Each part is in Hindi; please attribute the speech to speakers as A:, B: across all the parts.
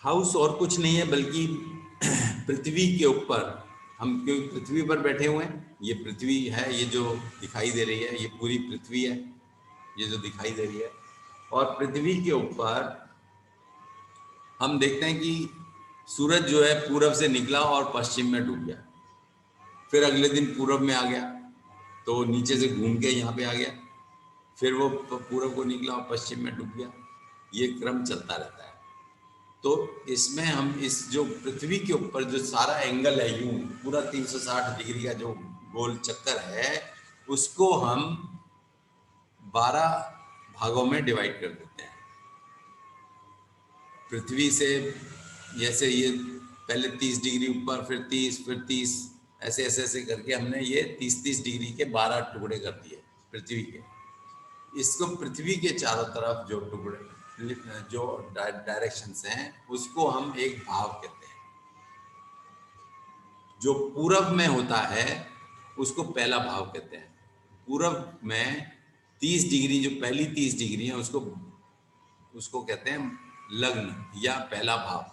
A: हाउस और कुछ नहीं है बल्कि पृथ्वी के ऊपर, हम क्योंकि पृथ्वी पर बैठे हुए हैं, ये पृथ्वी है, ये जो दिखाई दे रही है ये पूरी पृथ्वी है, ये जो दिखाई दे रही है। और पृथ्वी के ऊपर हम देखते हैं कि सूरज जो है पूरब से निकला और पश्चिम में डूब गया, फिर अगले दिन पूरब में आ गया तो नीचे से घूम के यहाँ पे आ गया, फिर वो पूरब को निकला और पश्चिम में डूब गया। ये क्रम चलता रहता है। तो इसमें हम इस जो पृथ्वी के ऊपर जो सारा एंगल है, यूं पूरा 360 डिग्री का जो गोल चक्कर है, उसको हम 12 भागों में डिवाइड कर देते हैं। पृथ्वी से जैसे ये पहले 30 डिग्री ऊपर, फिर 30, फिर 30, ऐसे ऐसे ऐसे करके हमने ये 30-30 डिग्री के 12 टुकड़े कर दिए पृथ्वी के। इसको पृथ्वी के चारों तरफ जो टुकड़े जो डायरेक्शंस हैं उसको हम एक भाव कहते हैं। जो पूरब में होता है उसको पहला भाव कहते हैं। पूरब में 30 डिग्री, जो पहली 30 डिग्री है उसको उसको कहते हैं लग्न या पहला भाव।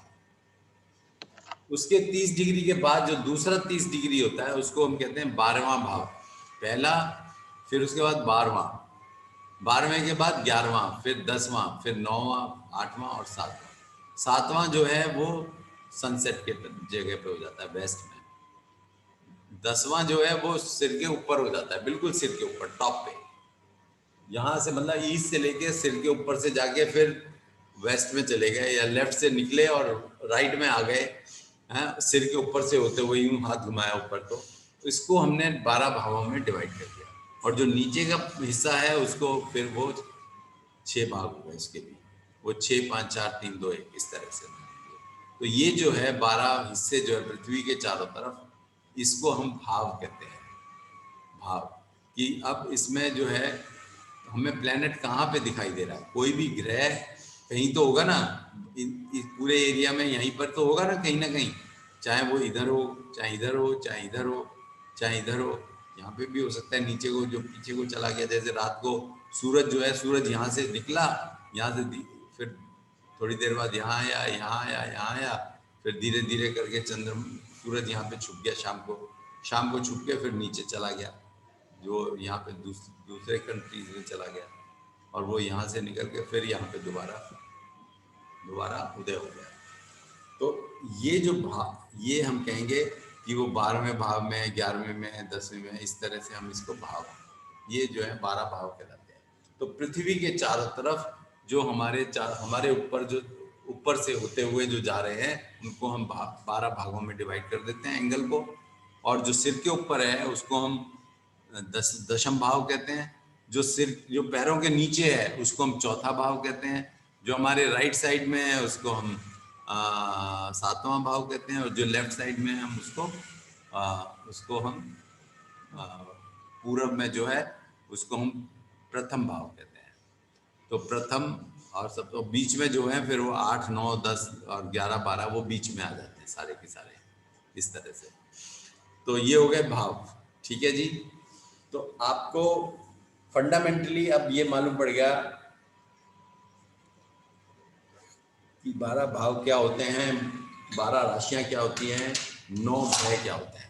A: उसके 30 डिग्री के बाद जो दूसरा 30 डिग्री होता है उसको हम कहते हैं 12वां भाव। पहला, फिर उसके बाद 12वां, 12वें के बाद 11वां, फिर 10वां, फिर 9वां, 8वां और 7वां। 7वां जो है वो सनसेट के जगह पे हो जाता है, वेस्ट में। 10वां जो है वो सिर के ऊपर हो जाता है, बिल्कुल सिर के ऊपर, टॉप पे। यहाँ से मतलब ईस्ट से लेके सिर के ऊपर से जाके फिर वेस्ट में चले गए, या लेफ्ट से निकले और राइट में आ गए, हैं, सिर के ऊपर से होते हुए यूं हाथ घुमाया ऊपर। तो इसको हमने 12 भागों में डिवाइड कर दिया। और जो नीचे का हिस्सा है उसको फिर वो 6 भाग हो गए इसके भी, वो 6, 5, 4, 3, 2, 1 इस तरह से। तो ये जो है 12 हिस्से जो है पृथ्वी के चारों तरफ, इसको हम भाव कहते हैं। भाव कि अब इसमें जो है हमें प्लेनेट कहाँ पे दिखाई दे रहा है, कोई भी ग्रह कहीं तो होगा ना, इस पूरे एरिया में यहीं पर तो होगा ना कहीं, चाहे वो इधर हो, चाहे इधर हो, चाहे इधर हो, चाहे इधर हो। यहाँ पे भी हो सकता है नीचे को, जो पीछे को चला गया, जैसे रात को सूरज जो है, सूरज यहाँ से निकला, यहाँ से फिर थोड़ी देर बाद यहाँ आया, यहाँ आया, यहाँ आया, फिर धीरे धीरे करके सूरज यहाँ पे छुप गया, शाम को छुप के फिर नीचे चला गया, जो यहाँ पे दूसरे कंट्रीज में चला गया, और वो यहाँ से निकल के फिर यहाँ पे दोबारा उदय हो गया। तो ये जो भाव, ये हम कहेंगे कि वो 12वें भाव में, 11वें में, 10वें में, इस तरह से हम इसको भाव, ये जो है 12 भाव कहलाते हैं। तो पृथ्वी के चारों तरफ जो हमारे ऊपर जो ऊपर से होते हुए जो जा रहे हैं उनको हम 12 भागों में डिवाइड कर देते हैं एंगल को। और जो सिर के ऊपर है उसको हम दशम भाव कहते हैं। जो पैरों के नीचे है उसको हम चौथा भाव कहते हैं। जो हमारे राइट साइड में है उसको हम 7वां भाव कहते हैं। और जो लेफ्ट साइड में है हम उसको हम पूरब में जो है उसको हम प्रथम भाव कहते हैं। तो प्रथम और सब, तो बीच में जो है फिर वो 8, 9, 10 और 11, 12 वो बीच में आ जाते हैं सारे के सारे, इस तरह से। तो ये हो गए भाव, ठीक है जी। तो आपको फंडामेंटली अब ये मालूम पड़ गया कि 12 भाव क्या होते हैं, 12 राशियां क्या होती हैं, 9 ग्रह क्या होते हैं।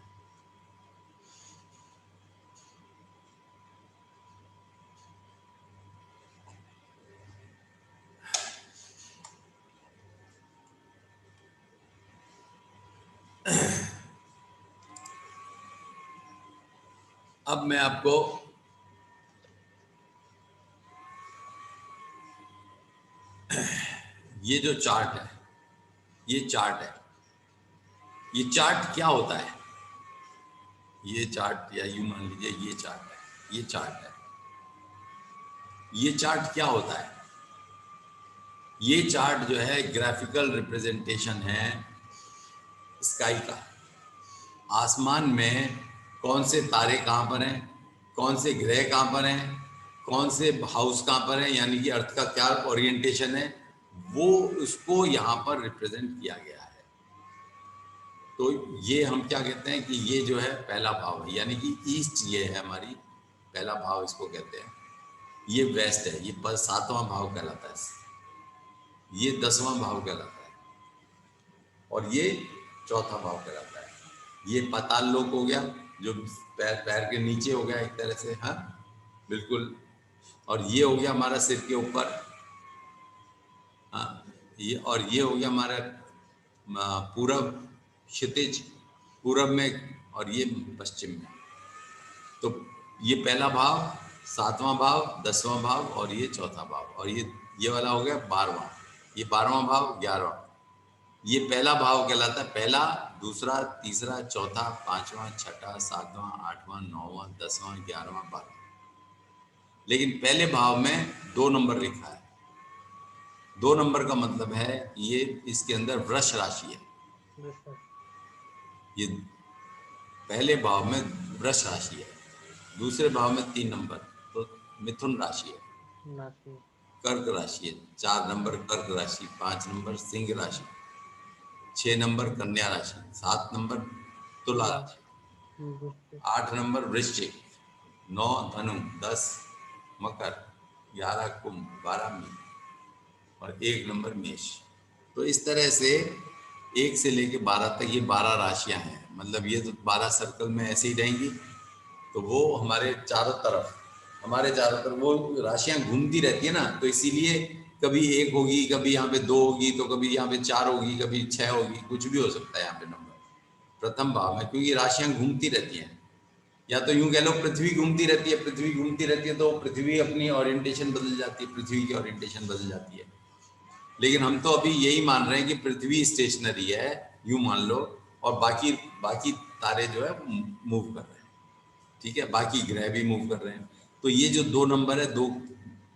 A: अब मैं आपको ये जो चार्ट है, ये चार्ट है, ये चार्ट क्या होता है, ये चार्ट, या यूं मान लीजिए ये चार्ट है, ये चार्ट है। ये चार्ट क्या होता है, ये चार्ट जो है ग्राफिकल रिप्रेजेंटेशन है स्काई का। आसमान में कौन से तारे कहाँ पर हैं, कौन से ग्रह कहाँ पर हैं, कौन से हाउस कहाँ पर हैं, यानी कि अर्थ का क्या ओरिएंटेशन है, वो उसको यहाँ पर रिप्रेजेंट किया गया है। तो ये हम क्या कहते हैं कि ये जो है पहला भाव है, यानी कि ईस्ट ये है हमारी, पहला भाव इसको कहते हैं। ये वेस्ट है, ये 7वां भाव कहलाता है, ये 10वां भाव कहलाता है। और ये चौथा भाव कहलाता है। ये पाताल लोक हो गया, जो पैर पैर के नीचे हो गया एक तरह से, हाँ बिल्कुल। और ये हो गया हमारा सिर के ऊपर, हाँ ये, और ये हो गया हमारा पूरब क्षितिज, पूरब में, और ये पश्चिम में। तो ये पहला भाव, सातवां भाव, 10वां भाव, और ये चौथा भाव, और ये वाला हो गया 12वां, ये 12वां भाव, 11वां। ये पहला भाव कहलाता है, पहला, दूसरा, तीसरा, चौथा, पांचवां, छठा, सातवां, आठवां, नौवां, 10वां, 11वां, 12वां। लेकिन पहले भाव में 2 नंबर लिखा है। 2 नंबर का मतलब है ये इसके अंदर वृष राशि है। ये पहले भाव में वृष राशि है, दूसरे भाव में 3 नंबर, तो मिथुन राशि है, कर्क राशि है, 4 नंबर कर्क राशि, 5 नंबर सिंह राशि, 6 नंबर कन्या राशि, 7 नंबर तुला राशि, 8 नंबर वृश्चिक, 9 धनु, 10 मकर, 11 कुंभ, 12 मीन, और 1 नंबर मेष। तो इस तरह से 1 से लेके 12 तक ये 12 राशियां हैं। मतलब ये तो 12 सर्कल में ऐसे ही रहेंगी। तो वो हमारे चारों तरफ, वो राशियां घूमती रहती है ना, तो इसीलिए कभी 1 होगी, कभी यहाँ पे 2 होगी, तो कभी यहाँ पे 4 होगी, कभी 6 होगी, कुछ भी हो सकता है यहाँ पे नंबर प्रथम भाव में, क्योंकि राशियां घूमती रहती हैं। या तो यूं कह लो पृथ्वी घूमती रहती है, पृथ्वी घूमती रहती है, तो पृथ्वी अपनी ओरिएंटेशन बदल जाती है, पृथ्वी की ओरिएंटेशन बदल जाती है। लेकिन हम तो अभी यही मान रहे हैं कि पृथ्वी स्टेशनरी है, यूं मान लो, और बाकी बाकी तारे जो है मूव कर रहे हैं। ठीक है, बाकी ग्रह भी मूव कर रहे हैं। तो ये जो 2 नंबर है, 2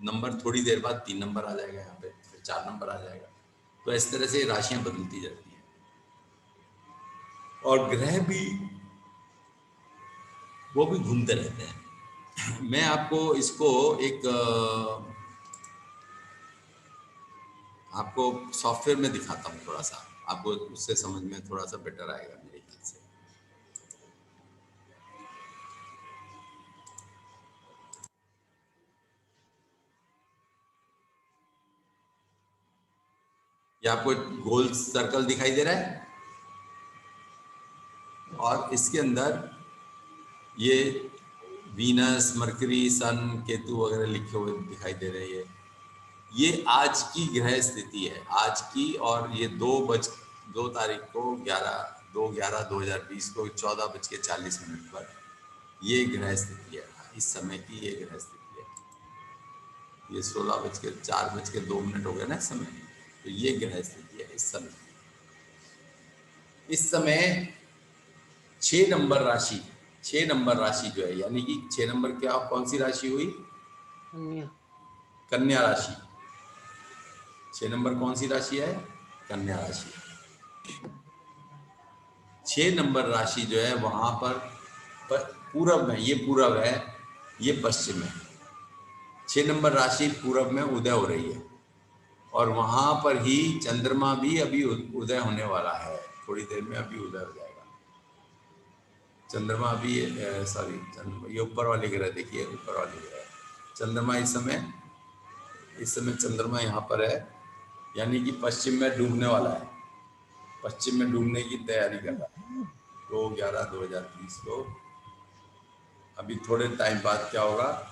A: नंबर थोड़ी देर बाद 3 नंबर आ जाएगा यहाँ पे, फिर 4 नंबर आ जाएगा। तो इस तरह से राशियां बदलती जाती हैं, और ग्रह भी वो भी घूमते रहते हैं। मैं आपको इसको एक आपको सॉफ्टवेयर में दिखाता हूँ, थोड़ा सा आपको उससे समझ में थोड़ा सा बेटर आएगा मेरे ख्याल से। ये आपको गोल सर्कल दिखाई दे रहा है, और इसके अंदर ये वीनस, मरकरी, सन, केतु वगैरह लिखे हुए दिखाई दे रहे हैं। ये आज की ग्रह स्थिति है, आज की। और ये 2 तारीख को 11/2/2020 को 14:40 पर ये ग्रह स्थिति है, इस समय की ये ग्रह स्थिति है। ये 4:02 हो गए ना इस समय, तो ये ग्रह स्थिति है इस समय। इस समय 6 नंबर राशि जो है, यानी कि 6 नंबर क्या, कौन सी राशि हुई? कन्या राशि। 6 नंबर कौन सी राशि है? कन्या राशि। 6 नंबर राशि जो है वहां पर पूरब में, ये पूरब है, ये पश्चिम है। 6 नंबर राशि पूरब में उदय हो रही है, और वहां पर ही चंद्रमा भी अभी उदय होने वाला है, थोड़ी देर में अभी उदय हो जाएगा चंद्रमा। अभी सॉरी, ये ऊपर वाले ग्रह देखिए, ऊपर वाले ग्रह चंद्रमा इस समय चंद्रमा यहाँ पर है, यानी कि पश्चिम में डूबने वाला है, पश्चिम में डूबने की तैयारी कर रहा है 2/11/2020 को। अभी थोड़े टाइम बाद क्या होगा,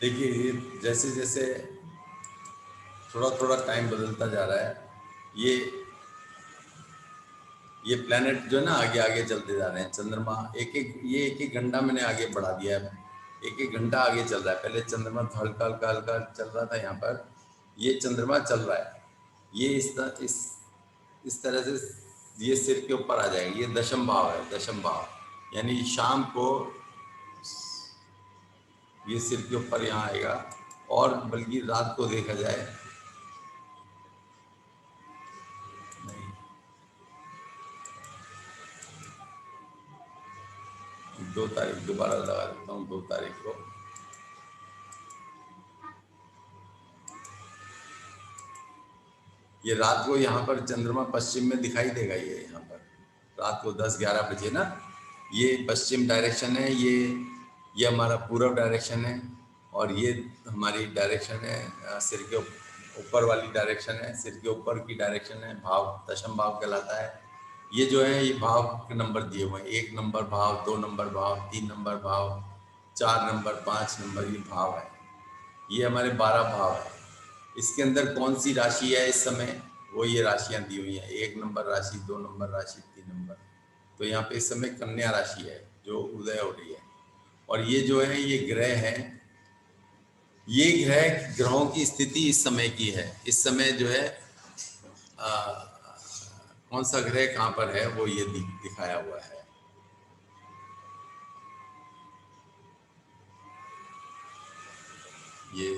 A: देखिए ये जैसे जैसे थोड़ा थोड़ा टाइम बदलता जा रहा है, ये ये प्लेनेट जो है ना आगे आगे चलते जा रहे हैं। चंद्रमा एक एक घंटा मैंने आगे बढ़ा दिया है, एक एक घंटा आगे चल रहा है। पहले चंद्रमा हल्का हल्का हल्का चल रहा था यहाँ पर, ये चंद्रमा चल रहा है। ये इस तरह से ये सिर के ऊपर आ जाएगा। ये दशम भाव है, दशम भाव यानी शाम को ये सिर के ऊपर यहाँ आएगा। और बल्कि रात को देखा जाए, नहीं 2 तारीख दोबारा लगा देता हूँ, 2 तारीख को ये रात को यहाँ पर चंद्रमा पश्चिम में दिखाई देगा। ये यहाँ पर रात को 10-11 बजे ना, ये पश्चिम डायरेक्शन है, ये हमारा पूर्व डायरेक्शन है, और ये हमारी डायरेक्शन है सिर के ऊपर वाली डायरेक्शन है, सिर के ऊपर की डायरेक्शन है। भाव दशम भाव कहलाता है। ये जो है ये भाव के नंबर दिए हुए हैं, 1 नंबर भाव, 2 नंबर भाव, 3 नंबर भाव, 4 नंबर, 5 नंबर, ये भाव है। ये हमारे 12 भाव है। इसके अंदर कौन सी राशि है इस समय, वो ये राशियां दी हुई हैं, 1 नंबर राशि, 2 नंबर राशि, 3 नंबर। तो यहाँ पे इस समय कन्या राशि है जो उदय हो रही है। और ये जो है ये ग्रह है, ये ग्रहों की स्थिति इस समय की है। इस समय जो है कौन सा ग्रह कहाँ पर है वो ये दिखाया हुआ है। ये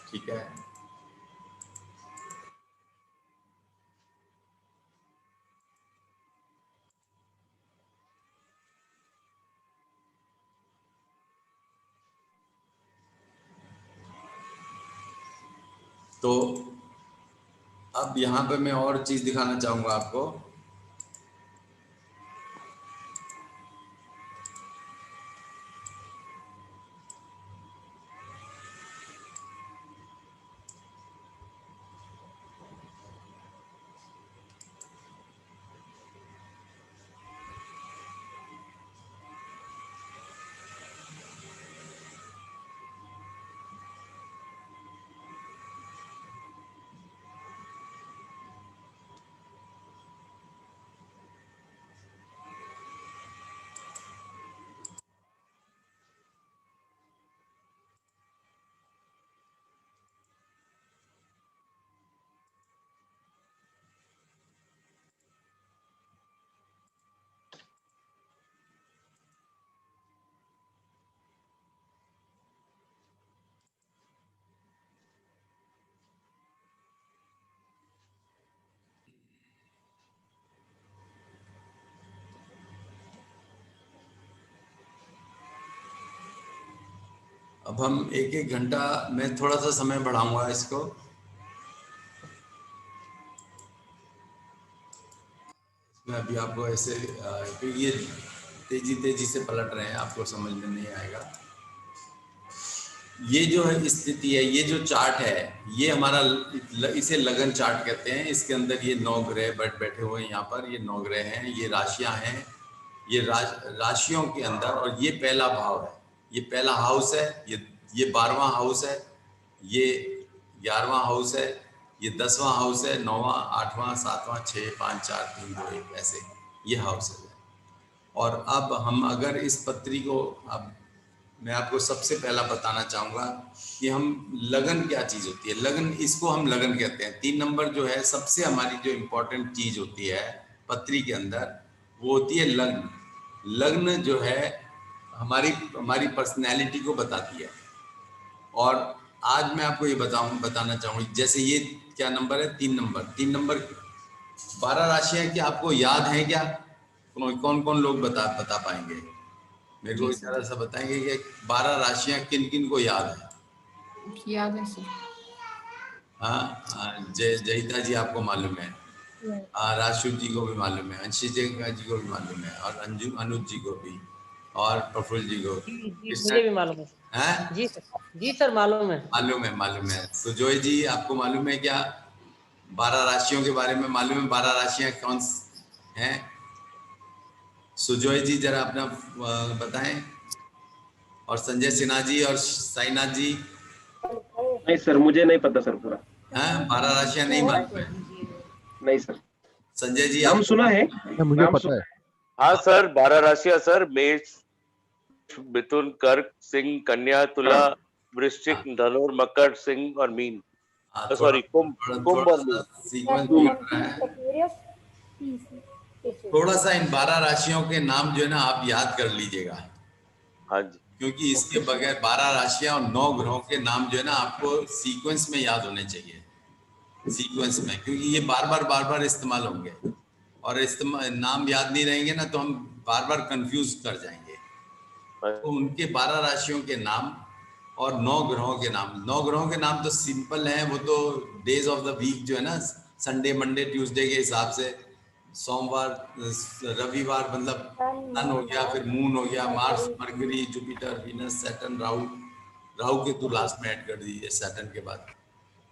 A: ठीक है। तो अब यहाँ पे मैं और चीज दिखाना चाहूंगा आपको। अब हम एक एक घंटा, मैं थोड़ा सा समय बढ़ाऊंगा इसको। मैं अभी आपको ऐसे क्योंकि ये तेजी तेजी से पलट रहे हैं, आपको समझ में नहीं आएगा। ये जो है स्थिति है, ये जो चार्ट है, ये हमारा इसे लगन चार्ट कहते हैं। इसके अंदर ये 9 ग्रह बैठे हुए हैं। यहाँ पर ये 9 ग्रह हैं, ये राशियां हैं। ये राशियों के अंदर, और ये पहला भाव है, ये पहला हाउस है, ये 12वां हाउस है, ये 11वां हाउस है, ये 10वां हाउस है, 9वां, 8वां, 7वां, 6, 5, 4, 3, 2, 1 ऐसे ये हाउस है। और अब हम अगर इस पत्री को, अब मैं आपको सबसे पहला बताना चाहूँगा कि हम लगन क्या चीज़ होती है। लगन, इसको हम लगन कहते हैं। 3 नंबर जो है सबसे हमारी जो इम्पोर्टेंट चीज़ होती है पत्री के अंदर, वो होती है लग्न। लग्न जो है हमारी हमारी पर्सनैलिटी को बताती है। और आज मैं आपको ये बताना चाहूँगी, जैसे ये क्या नंबर है, 3 नंबर। 3 नंबर 12 राशियाँ क्या आपको याद है क्या? कौन कौन लोग बता पाएंगे मेरे को?
B: जी
A: इशारा
B: सर,
A: सा बताएंगे कि 12 राशियां किन किन को याद है?
B: याद है सर।
A: हाँ, जयिता जी आपको मालूम है, राजू जी को भी मालूम है, अंशिका जी को भी मालूम है, और अनुज जी को भी, और प्रफुल्ल जी को।
B: जी जी,
A: कृष्णा
B: मुझे भी मालूम है।
A: है,
B: जी सर, जी सर, मालूम है।
A: मालूम है, मालूम है। तो जोय जी आपको मालूम है क्या? 12 राशियों के बारे में मालूम है? 12 राशियां कौन हैं? सुजॉय जी जरा अपना बताएं, और संजय सिन्हा जी और साईनाथ जी।
C: नहीं सर, मुझे नहीं पता सर पूरा।
A: हैं, 12 राशियां नहीं मालूम है?
C: नहीं सर,
A: संजय जी
C: नाम
A: आपको
C: सुना है,
D: ना मुझे
C: नाम
D: पता है।
E: हाँ सर, 12 राशियां सर, मेष, मिथुन, कर्क, सिंह, कन्या, तुला, वृश्चिक, धनु, मकर, सिंह और मीन।
A: हाँ,
E: सॉरी, कुंभ, कुंभ
A: थोड़ा
E: और
A: सा
E: मीन।
A: सीक्वेंस बिगड़ रहा है। थोड़ा सा इन 12 राशियों के नाम जो है ना आप याद कर लीजिएगा,
E: हाँ जी।
A: क्योंकि इसके बगैर 12 राशियां और 9 ग्रहों के नाम जो है ना आपको सीक्वेंस में याद होने चाहिए, सीक्वेंस में, क्योंकि ये बार बार इस्तेमाल होंगे, और इस्तेमाल नाम याद नहीं रहेंगे ना तो हम बार बार कंफ्यूज कर जाएंगे। तो उनके 12 राशियों के नाम और 9 ग्रहों के नाम, 9 ग्रहों के नाम तो सिंपल हैं, वो तो डेज ऑफ द वीक जो है ना, संडे मंडे ट्यूसडे के हिसाब से, सोमवार रविवार मतलब सन हो गया, फिर मून हो गया, Mars, mercury, Jupiter, Venus, Saturn, Rahu, Rahu के तो लास्ट में ऐड कर दीजिए सैटर्न के बाद।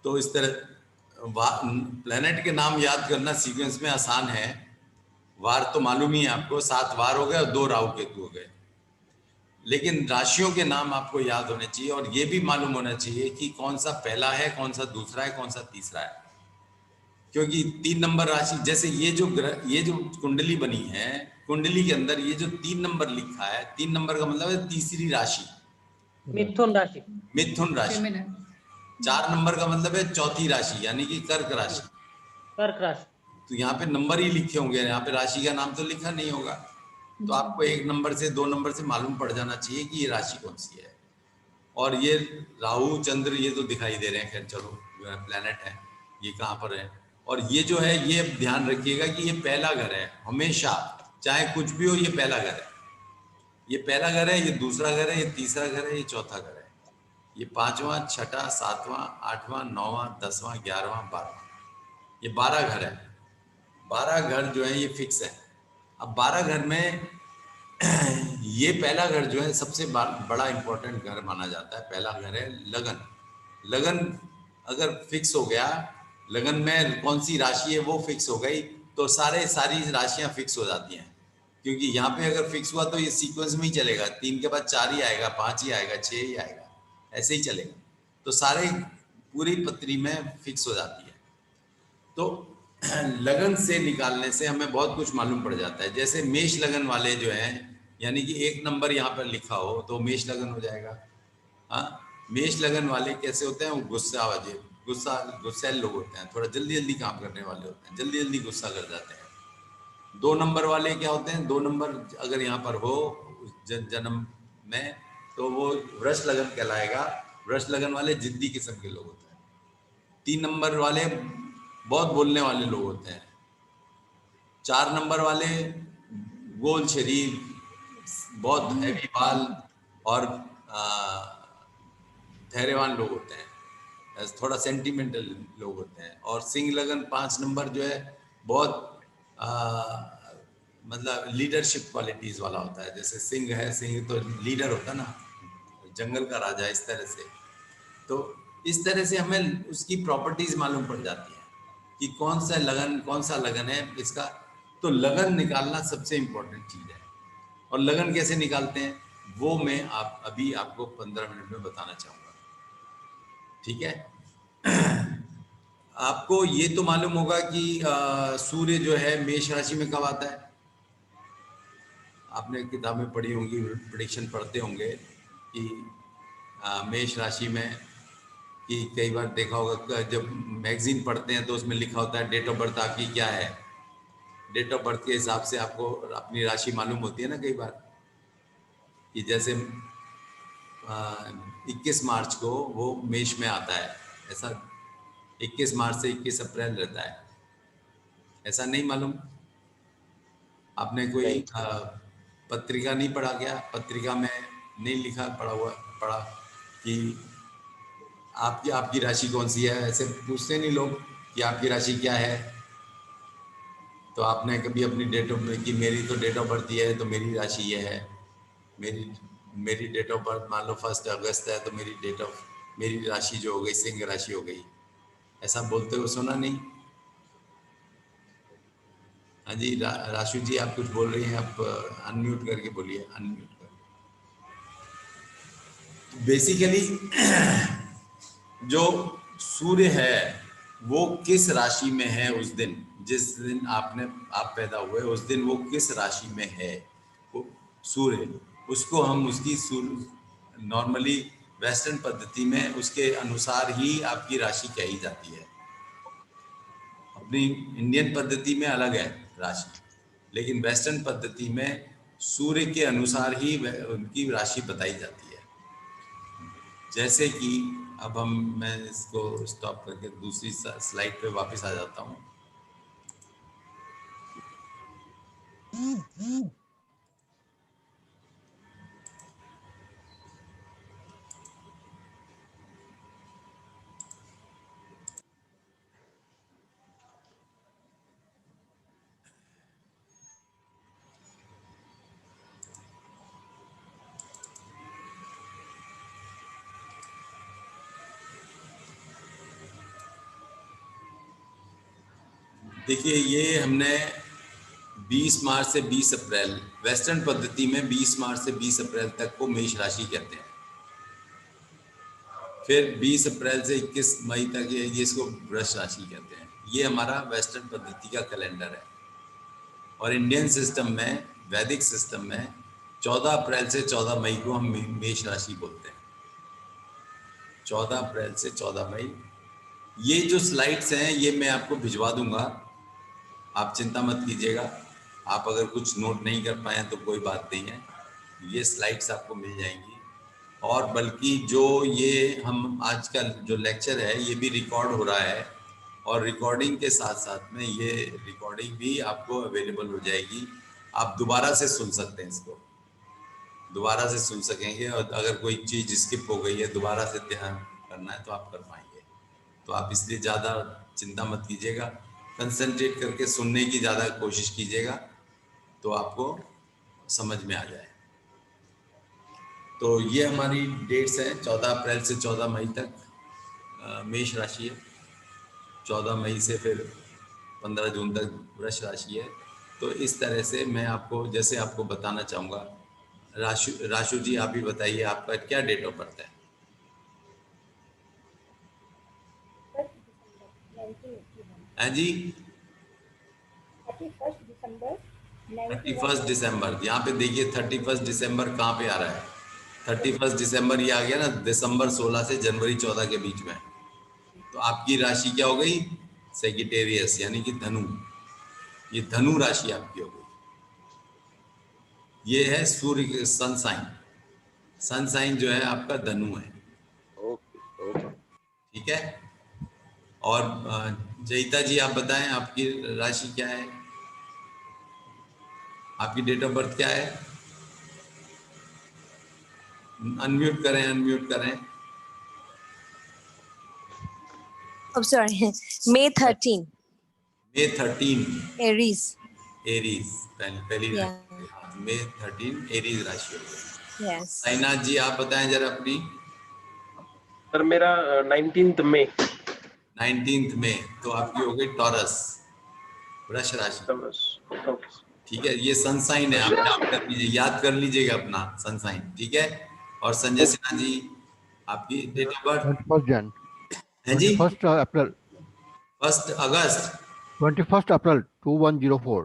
A: तो इस तरह प्लेनेट के नाम याद करना सीक्वेंस में आसान है। वार तो मालूम ही है आपको, 7 वार हो गए और 2 राहु केतु हो गए, लेकिन राशियों के नाम आपको याद होने चाहिए, और ये भी मालूम होना चाहिए कि कौन सा पहला है, कौन सा दूसरा है, कौन सा तीसरा है। क्योंकि 3 नंबर राशि, जैसे ये जो कुंडली बनी है, कुंडली के अंदर ये जो 3 नंबर लिखा है, 3 नंबर का मतलब है तीसरी राशि,
F: मिथुन राशि।
A: मिथुन राशि। 4 नंबर का मतलब है चौथी राशि, यानी कि कर्क राशि।
F: कर्क राशि।
A: तो यहाँ पे नंबर ही लिखे होंगे, यहाँ पे राशि का नाम तो लिखा नहीं होगा, तो आपको 1 नंबर से 2 नंबर से मालूम पड़ जाना चाहिए कि ये राशि कौन सी है। और ये राहु चंद्र ये तो दिखाई दे रहे हैं, खैर चलो प्लेनेट है, ये कहाँ पर है। और ये जो है, ये ध्यान रखिएगा कि ये पहला घर है, हमेशा चाहे कुछ भी हो ये पहला घर है, ये पहला घर है, ये दूसरा घर है, ये तीसरा घर है, ये चौथा घर है, ये 5वां, 6वां, 7वां, 8वां, 9वां, 10वां, 11वां, 12वां, ये 12 घर है। 12 घर जो है ये फिक्स है। अब 12 घर में ये पहला घर जो है सबसे बड़ा इंपॉर्टेंट घर माना जाता है। पहला घर है लगन। लगन अगर फिक्स हो गया, लगन में कौन सी राशि है वो फिक्स हो गई, तो सारी राशियां फिक्स हो जाती हैं, क्योंकि यहाँ पे अगर फिक्स हुआ तो ये सीक्वेंस में ही चलेगा, 3 के बाद 4 ही आएगा, 5 ही आएगा, 6 ही आएगा, ऐसे ही चलेगा, तो सारे पूरी पत्री में फिक्स हो जाती है। तो लगन से निकालने से हमें बहुत कुछ मालूम पड़ जाता है। जैसे मेष लगन वाले जो हैं, यानी कि 1 नंबर यहाँ पर लिखा हो तो मेष लगन हो जाएगा। हाँ, मेष लगन वाले कैसे होते हैं? वो गुस्सैल लोग होते हैं, थोड़ा जल्दी जल्दी काम करने वाले होते हैं, जल्दी जल्दी गुस्सा कर जाते हैं। 2 नंबर वाले क्या होते हैं? 2 नंबर अगर यहाँ पर हो जन्म में तो वो वृष लगन कहलाएगा। वृष लगन वाले जिद्दी किस्म के लोग होते हैं। 3 नंबर वाले बहुत बोलने वाले लोग होते हैं। 4 नंबर वाले गोल शरीर, बहुत हैवी बाल और धैर्यवान लोग होते हैं, थोड़ा सेंटिमेंटल लोग होते हैं। और सिंह लगन 5 नंबर जो है बहुत मतलब लीडरशिप क्वालिटीज वाला होता है। जैसे सिंह है, सिंह तो लीडर होता है ना, जंगल का राजा, इस तरह से। तो इस तरह से हमें उसकी प्रॉपर्टीज मालूम पड़ जाती है कि कौन सा लगन है इसका। तो लगन निकालना सबसे इम्पोर्टेंट चीज़ है। और लगन कैसे निकालते हैं वो मैं अभी आपको 15 मिनट में बताना चाहूँगा, ठीक है? आपको ये तो मालूम होगा कि सूर्य जो है मेष राशि में कब आता है? आपने किताबें पढ़ी होंगी, प्रेडिक्शन पढ़ते होंगे कि मेष राशि में, कि कई बार देखा होगा जब मैगजीन पढ़ते हैं तो उसमें लिखा होता है डेट ऑफ बर्थ आपकी क्या है। डेट ऑफ बर्थ के हिसाब से आपको अपनी राशि मालूम होती है ना कई बार, कि जैसे 21 मार्च को वो मेष में आता है, ऐसा 21 मार्च से 21 अप्रैल रहता है, ऐसा नहीं मालूम? आपने कोई पत्रिका नहीं पढ़ा क्या? पत्रिका में नहीं लिखा पढ़ा कि आपकी राशि कौन सी है? ऐसे पूछते नहीं लोग कि आपकी राशि क्या है? तो आपने कभी अपनी डेट ऑफ कि मेरी तो डेट ऑफ बर्थ ये है तो मेरी राशि ये है, मेरी डेट ऑफ बर्थ मान लो 1 अगस्त है तो मेरी राशि जो हो गई सिंह राशि हो गई, ऐसा बोलते हुए सुना नहीं? हाँ जी, राशु जी आप कुछ बोल रही हैं, आप अनम्यूट करके बोलिए, अनम्यूट कर। बेसिकली जो सूर्य है वो किस राशि में है उस दिन, जिस दिन आप पैदा हुए उस दिन वो किस राशि में है वो सूर्य, उसको हम उसकी नॉर्मली वेस्टर्न पद्धति में उसके अनुसार ही आपकी राशि कही जाती है। अपनी इंडियन पद्धति में अलग है राशि, लेकिन वेस्टर्न पद्धति में सूर्य के अनुसार ही उनकी राशि बताई जाती है। जैसे कि अब मैं इसको स्टॉप करके दूसरी स्लाइड पे वापस आ जाता हूँ। देखिए, ये हमने 20 मार्च से 20 अप्रैल, वेस्टर्न पद्धति में 20 मार्च से 20 अप्रैल तक को मेष राशि कहते हैं। फिर 20 अप्रैल से 21 मई तक ये इसको वृष राशि कहते हैं। ये हमारा वेस्टर्न पद्धति का कैलेंडर है। और इंडियन सिस्टम में, वैदिक सिस्टम में 14 अप्रैल से 14 मई को हम मेष राशि बोलते हैं। 14 अप्रैल से 14 मई। ये जो स्लाइड्स हैं ये मैं आपको भिजवा दूंगा, आप चिंता मत कीजिएगा। आप अगर कुछ नोट नहीं कर पाए तो कोई बात नहीं है, ये स्लाइड्स आपको मिल जाएंगी। और बल्कि जो ये हम आज का जो लेक्चर है ये भी रिकॉर्ड हो रहा है, और रिकॉर्डिंग के साथ साथ में ये रिकॉर्डिंग भी आपको अवेलेबल हो जाएगी। आप दोबारा से सुन सकते हैं, इसको दोबारा से सुन सकेंगे। और अगर कोई चीज़ स्किप हो गई है, दोबारा से ध्यान करना है तो आप कर पाएंगे। तो आप इसलिए ज़्यादा चिंता मत कीजिएगा, कंसंट्रेट करके सुनने की ज़्यादा कोशिश कीजिएगा तो आपको समझ में आ जाए। तो ये हमारी डेट्स हैं, 14 अप्रैल से 14 मई तक मेष राशि है, 14 मई से फिर 15 जून तक वृष राशि है। तो इस तरह से मैं आपको जैसे आपको बताना चाहूँगा। राशु जी आप भी बताइए, आपका क्या डेट ऑफ बर्थ है?
D: 1981
A: जी
D: 31 दिसंबर
A: 31 दिसंबर। यहाँ पे देखिए 31 दिसंबर कहाँ पे आ रहा है? 31 दिसंबर ये आ गया ना, दिसंबर 16 से जनवरी 14 के बीच में। तो आपकी राशि क्या हो गई? सेजिटेरियस, यानी कि धनु। ये धनु राशि आपकी हो गई। ये है सूर्य के सन साइन। सन साइन जो है आपका धनु है।
E: ओके।
A: ठीक है। और जयिता जी आप बताएं, आपकी राशि क्या है? आपकी डेट ऑफ बर्थ क्या है? अनम्यूट करें, अनम्यूट करें।
G: I'm sorry. May 13.
A: May 13
G: Aries.
A: Aries, पहली
G: Yeah.
A: राशि। May 13 एरीज राशि हो गई।
G: Yes.
A: साइनाथ जी आप बताएं जरा अपनी।
C: सर मेरा 19 मई।
A: 19 मई, तो आपकी हो गई टॉरस, वृष राशि।
C: ओके।
A: ठीक है, ये सनसाइन है, आप याद कर लीजिए, याद कर लीजिएगा अपना सनसाइन। ठीक है। और संजय सिन्हा जी आपकी डेट ऑफ बर्थ?
H: 21 जन
A: है जी,
H: 21 अप्रैल
A: 1 अगस्त
H: 21 अप्रैल 2104।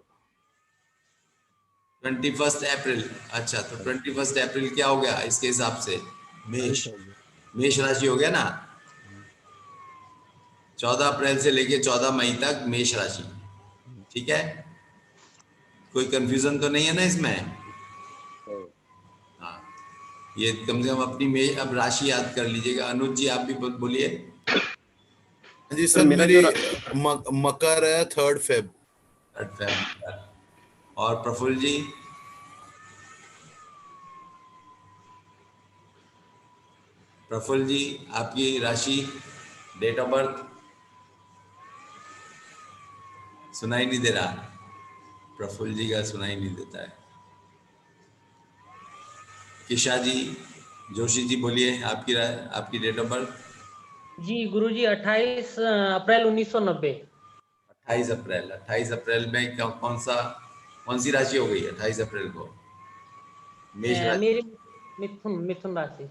A: 21 अप्रैल। अच्छा, तो 21 अप्रैल क्या हो गया इसके हिसाब से? मेष राशि हो गया ना। 14 अप्रैल से लेके 14 मई तक मेष राशि। ठीक है, कोई कंफ्यूजन तो नहीं है ना इसमें? हाँ, ये कम से कम अपनी अब राशि याद कर लीजिएगा। अनुज जी आप भी बोलिए।
I: जी सर, मेरी मकर है 3 फेब।
A: और प्रफुल्ल जी? प्रफुल्ल जी आपकी राशि, डेट ऑफ बर्थ? सुनाई नहीं दे रहा, प्रफुल्ल जी का सुनाई नहीं देता है। किशा जी, जोशी जी बोलिए, आपकी डेट ऑफ बर्थ?
F: जी गुरुजी 28 अप्रैल 1990।
A: 28 अप्रैल में कौन सी राशि हो गई 28 अप्रैल को? मेष राशि।
F: मेरी मिथुन मिथुन राशि।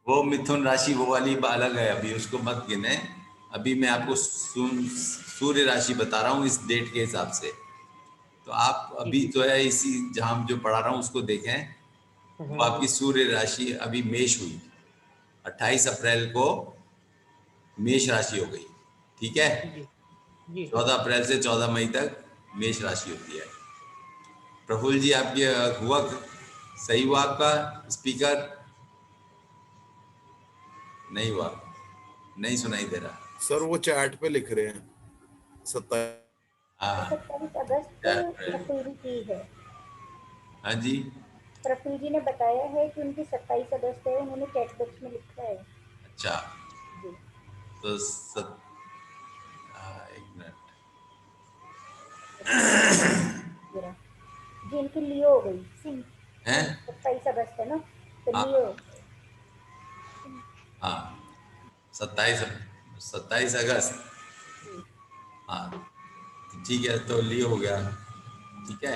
A: वो मिथुन राशि वो वाली अलग है, अभी उसको मत गिने। अभी मैं आपको सूर्य राशि बता रहा हूँ इस डेट के हिसाब से। तो आप अभी जो है इसी जहाँ जो पढ़ा रहा हूँ उसको देखें। वो आपकी सूर्य राशि अभी मेष हुई, 28 अप्रैल को मेष राशि हो गई। ठीक है,
F: जी जी
A: 14 अप्रैल से 14 मई तक मेष राशि होती है। प्रफुल्ल जी आपकी हुआ सही हुआ आपका स्पीकर? नहीं हुआ, नहीं सुनाई दे रहा।
I: सर वो चैट पे लिख रहे हैं 27।
A: हाँ
D: 27 अगस्त प्रफुल्ल जी की है।
A: हाँ जी,
D: प्रफुल्ल जी ने बताया है कि उनकी 27 अगस्त है, उन्होंने चैट बॉक्स में लिखा है।
A: अच्छा।
D: जी
A: तो एक मिनट।
D: जरा जी, इनकी लियो हो गई सिंह।
A: हैं?
D: 27 अगस्त है ना, तो
A: हाँ
D: लियो।
A: हाँ 27 अगस्त।
D: जी
A: हाँ तो ठीक है, तो लियो हो गया। ठीक है,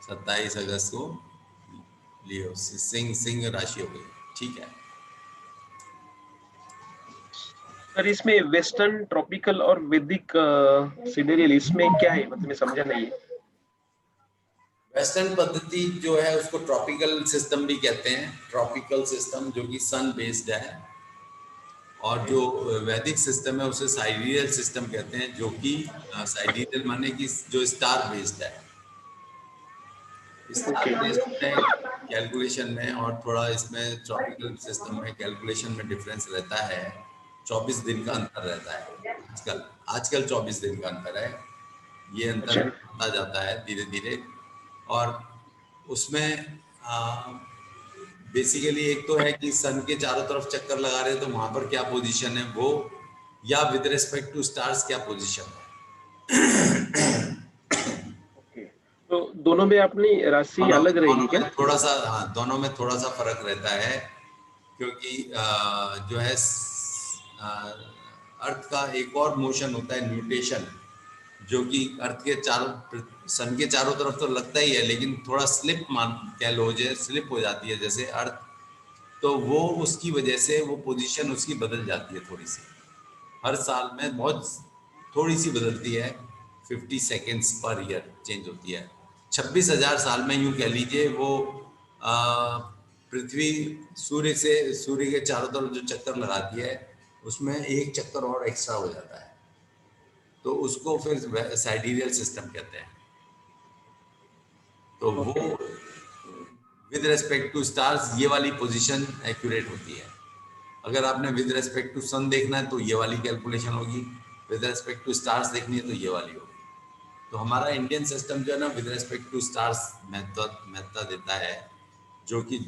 A: 27 अगस्त को लियो सिंह राशि हो गई। ठीक है।
C: सर इसमें वेस्टर्न, ट्रॉपिकल और वैदिक सिडेरियल, इसमें क्या है, मतलब मैं समझा नहीं है।
A: वेस्टर्न पद्धति जो है उसको ट्रॉपिकल सिस्टम भी कहते हैं। ट्रॉपिकल सिस्टम जो कि सन बेस्ड है, और जो वैदिक सिस्टम है उसे साइडियल सिस्टम कहते हैं, जो कि साइडियल माने कि जो स्टार बेस्ड है। स्टार बेस्ड में कैलकुलेशन में और थोड़ा इसमें ट्रॉपिकल सिस्टम में कैलकुलेशन में डिफरेंस रहता है। 24 दिन का अंतर रहता है आजकल 24 दिन का अंतर है। ये अंतर बढ़ता जाता है धीरे धीरे। और उसमें बेसिकली एक तो है कि सन के चारों तरफ चक्कर लगा रहे हैं, तो वहां पर क्या पोजीशन है वो, या विद रिस्पेक्ट टू स्टार्स क्या पोजीशन है।
C: तो दोनों में अपनी राशि अलग रहेगी क्या?
A: थोड़ा सा, हाँ दोनों में थोड़ा सा फर्क रहता है, क्योंकि जो है अर्थ का एक और मोशन होता है न्यूटेशन, जो कि अर्थ के चारों सन के चारों तरफ तो लगता ही है, लेकिन थोड़ा स्लिप मान कह लो, स्लिप हो जाती है जैसे अर्थ, तो वो उसकी वजह से वो पोजीशन उसकी बदल जाती है थोड़ी सी। हर साल में बहुत थोड़ी सी बदलती है, 50 सेकेंड्स पर ईयर चेंज होती है। 26,000 साल में यूं कह लीजिए वो पृथ्वी सूर्य के चारों तरफ जो चक्कर लगाती है उसमें एक चक्कर और एक्स्ट्रा हो जाता है, तो उसको फिर साइडियल सिस्टम कहते हैं। तो वो विद रेस्पेक्ट टू स्टार्स ये वाली पोजीशन एक्यूरेट होती है। अगर आपने विद रेस्पेक्ट टू सन देखना है तो ये वाली कैलकुलेशन होगी, विद रेस्पेक्ट टू स्टार्स देखनी है तो ये वाली होगी। तो हमारा इंडियन सिस्टम जो है ना विद रेस्पेक्ट टू स्टार्स महत्ता देता है, जो कि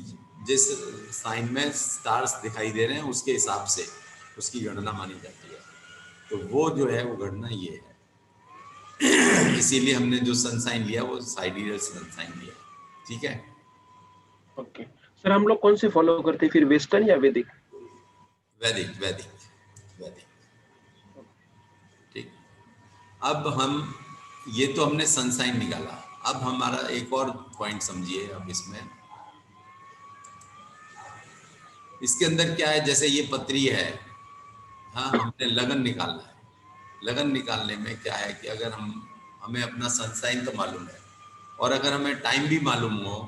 A: जिस साइन में स्टार्स दिखाई दे रहे हैं उसके हिसाब से उसकी गणना मानी जाती है। तो वो जो है वो गणना ये है। इसीलिए हमने जो सन साइन लिया वो साइडियल सन साइन लिया। ठीक है।
C: ओके सर, हम लोग कौन से फॉलो करते हैं फिर, वेस्टर्न या वैदिक?
A: वैदिक वैदिक वैदिक। ठीक। अब हम ये तो हमने सन साइन निकाला, अब हमारा एक और पॉइंट समझिए। अब इसके अंदर क्या है, जैसे ये पत्री है, हाँ हमने लगन निकालना है। लगन निकालने में क्या है कि अगर हमें अपना सन साइन तो मालूम है, और अगर हमें टाइम भी मालूम हो,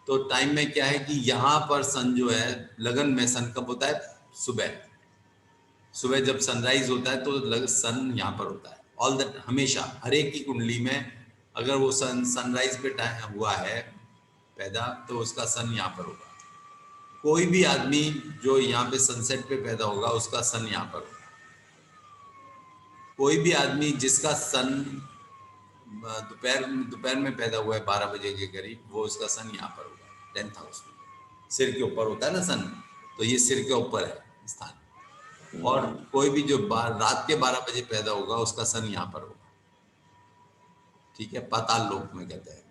A: तो टाइम में क्या है कि यहाँ पर सन जो है लगन में सन कब होता है, सुबह जब सनराइज होता है तो सन यहाँ पर होता है ऑल दैट, हमेशा हर एक की कुंडली में अगर वो सनराइज पे टाइम हुआ है पैदा, तो उसका सन यहाँ पर होगा। कोई भी आदमी जो यहाँ पे सनसेट पे पैदा होगा उसका सन यहाँ पर होगा। कोई भी आदमी जिसका सन दोपहर में पैदा हुआ है 12 बजे के करीब, वो उसका सन यहाँ पर होगा 10th हाउस में। सिर के ऊपर होता है ना सन, तो ये सिर के ऊपर है स्थान। और कोई भी जो रात के 12 बजे पैदा होगा उसका सन यहाँ पर होगा। ठीक है, पाताल लोक में कहते हैं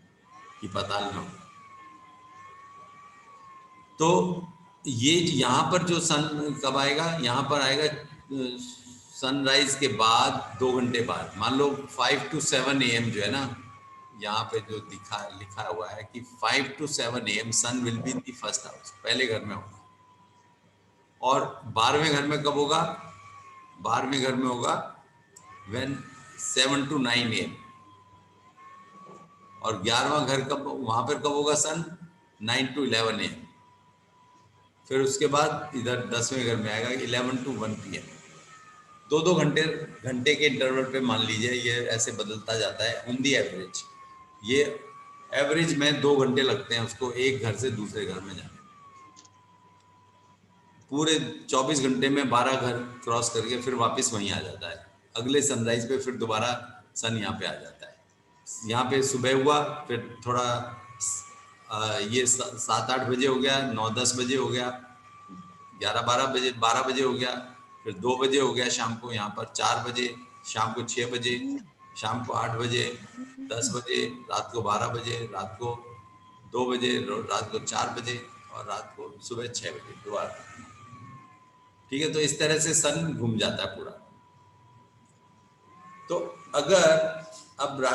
A: कि पाताल लोक। तो ये यहाँ पर जो सन कब आएगा, यहाँ पर आएगा सनराइज के बाद 2 घंटे बाद। मान लो 5 to 7 AM जो है ना, यहाँ पे जो लिखा हुआ है कि 5 to 7 AM sun will be the first house, पहले घर में होगा। और 12वें घर में कब होगा? 12वें घर में होगा व्हेन 7 to 9 AM। और 11वां घर कब, वहां पर कब होगा सन? 9 to 11 AM। फिर उसके बाद इधर 10वें घर में आएगा 11 to 1 PM। 2-2 घंटे के इंटरवल पे मान लीजिए ये ऐसे बदलता जाता है ऑन दी एवरेज। ये एवरेज में 2 घंटे लगते हैं उसको एक घर से दूसरे घर में जाने। पूरे 24 घंटे में 12 घर क्रॉस करके फिर वापस वहीं आ जाता है। अगले सनराइज पे फिर दोबारा सन यहाँ पे आ जाता है। यहाँ पे सुबह हुआ, फिर थोड़ा ये 7-8 बजे हो गया, 9-10 बजे हो गया, 11-12 बजे, 12 बजे हो गया, फिर 2 बजे हो गया शाम को, यहाँ पर 4 बजे, शाम को 6 बजे, शाम को 8 बजे, 10 बजे, रात को 12 बजे, रात को 2 बजे, रात को 4 बजे और रात को सुबह 6 बजे दोबारा। ठीक है, तो इस तरह से सन घूम जाता है पूरा। तो अगर अब राशि